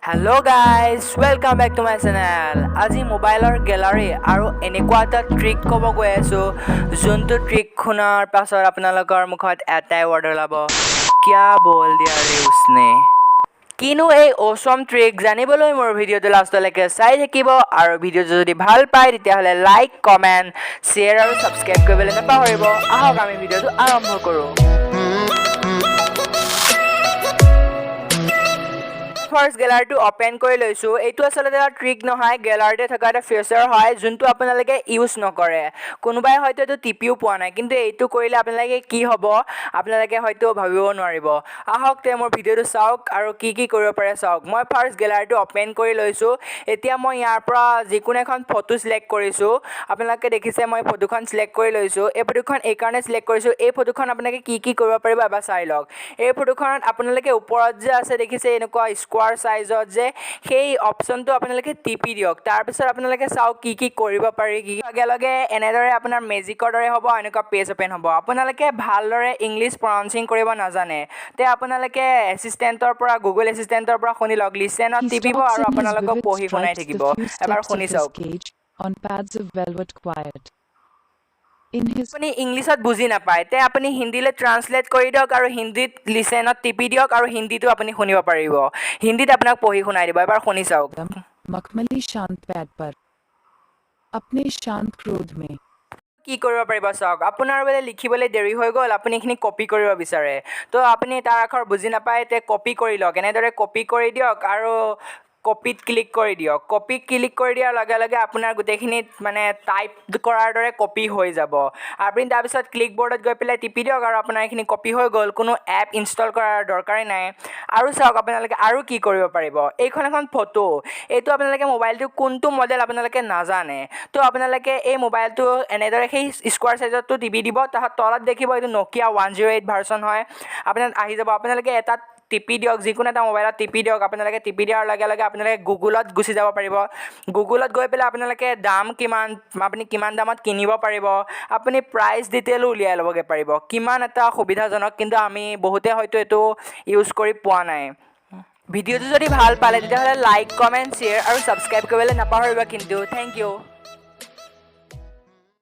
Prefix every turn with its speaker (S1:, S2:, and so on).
S1: Hello guys, welcome back to my channel. আজি মোবাইলৰ gallery আৰু এনেকুৱা এটা ট্ৰিক ক'ব গৈ আছো যোনটো ট্ৰিক শুনাৰ পাছত আপোনালোকৰ মুখত এটাই ৱৰ্ড ওলাব কিয়া বল দিয়া ৰে উছনে কিনো এই অসম ট্ৰিক জানিবলৈ মোৰ ভিডিঅ'টো লাষ্টলৈকে চাই থাকিব আৰু ভিডিঅ'টো যদি ভাল পায় তেতিয়াহ'লে লাইক কমেণ্ট শ্বেয়াৰ আৰু ছাবস্ক্ৰাইব কৰিবলৈ নাপাহৰিব আহক আমি ভিডিঅ'টো আৰম্ভ কৰোঁ ফাৰ্ষ্ট গেলাৰীটো অপেন কৰি লৈছোঁ এইটো আচলতে এটা ট্ৰিক নহয় গেলাৰীতে থকা এটা ফিচাৰ হয় যোনটো আপোনালোকে ইউজ নকৰে কোনোবাই হয়তো এইটো টিপিও পোৱা নাই কিন্তু এইটো কৰিলে আপোনালোকে কি হ'ব আপোনালোকে হয়তো ভাবিব নোৱাৰিব আহক তে মোৰ ভিডিঅ'টো চাওক আৰু কি কৰিব পাৰে চাওক মই ফাৰ্ষ্ট গেলাৰীটো অপেন কৰি লৈছোঁ এতিয়া মই ইয়াৰ পৰা যিকোনো এখন ফটো সিলেক্ট কৰিছোঁ আপোনালোকে দেখিছে মই ফটোখন সিলেক্ট কৰি লৈছোঁ এই ফটোখন এইকাৰণে সিলেক্ট কৰিছোঁ এই ফটোখন আপোনালোকে কি কৰিব পাৰিব এবাৰ চাই লওক এই ফটোখনত আপোনালোকে ওপৰত যে আছে দেখিছে এনেকুৱা স্কোৱাৰ সাইজত যে সেই অপশনটো আপোনালোকে টিপি দিয়ক তাৰ পিছত আপোনালোকে চাওক কি কৰিব পাৰি কি লগে এনেদৰে আপোনাৰ মেজিকৰ দৰে হ'ব এনেকুৱা পেজ ওপেন হ'ব আপোনালোকে ভালদৰে ইংলিছ প্ৰনাউন্সিং কৰিব নাজানে তে আপোনালোকে এসিস্টেন্টৰ পৰা গুগল এসিস্টেন্টৰ পৰা শুনি লওক লিসেনত টিপিব আৰু আপোনালোকক পঢ়ি শুনাই থাকিব এবাৰ শুনি চাওক
S2: on pads of velvet quiet
S1: আপুনি ইংলিছত বুজি নাপায় তে আপুনি হিন্দীলৈ ট্ৰান্সলেট কৰি দিয়ক আৰু হিন্দীত লিসেনত টিপি দিয়ক আৰু হিন্দীটো আপুনি শুনিব পাৰিব হিন্দীত আপোনাক পঢ়ি শুনাই দিব এবাৰ শুনি চাওক
S2: मखमली शांत पैड पर अपने शांत क्रोध में
S1: কি কৰিব পাৰিব চাওক আপোনাৰ বোলে লিখিবলৈ দেৰি হৈ গ'ল আপুনি এইখিনি কপি কৰিব বিচাৰে তো আপুনি তাৰ আখৰ বুজি নাপায় তে কপি কৰি লওক এনেদৰে কপি কৰি দিয়ক আৰু কপিত ক্লিক কৰি দিয়ক কপিত ক্লিক কৰি দিয়াৰ লগে লগে আপোনাৰ গোটেইখিনিত মানে টাইপ কৰাৰ দৰে কপি হৈ যাব আপুনি তাৰপিছত ক্লিক বৰ্ডত গৈ পেলাই টিপি দিয়ক আৰু আপোনাৰ এইখিনি কপি হৈ গ'ল কোনো এপ ইনষ্টল কৰাৰ দৰকাৰেই নাই আৰু চাওক আপোনালোকে আৰু কি কৰিব পাৰিব এইখন এখন ফটো এইটো আপোনালোকে মোবাইলটো কোনটো মডেল আপোনালোকে নাজানে তো আপোনালোকে এই মোবাইলটো এনেদৰে সেই স্কোৱাৰ সাইজতটো টিপি দিব তাৰ তলত দেখিব এইটো নকিয়া 108 ভাৰ্চন হয় আপোনাৰ আহি যাব আপোনালোকে এটা টিপি দিয়ক যিকোনো এটা মোবাইলত টিপি দিয়ক আপোনালোকে টিপি দিয়াৰ লগে লগে আপোনালোকে গুগলত গুচি যাব পাৰিব গুগলত গৈ পেলাই আপোনালোকে দাম কিমান আপুনি কিমান দামত কিনিব পাৰিব আপুনি প্ৰাইস ডিটেইলো উলিয়াই ল'বগে পাৰিব কিমান এটা সুবিধাজনক কিন্তু আমি বহুতে হয়তো এইটো ইউজ কৰি পোৱা নাই ভিডিঅ'টো যদি ভাল পালে তেতিয়াহ'লে লাইক কমেণ্ট শ্বেয়াৰ আৰু ছাবস্ক্ৰাইব কৰিবলৈ নাপাহৰিব কিন্তু থেংক ইউ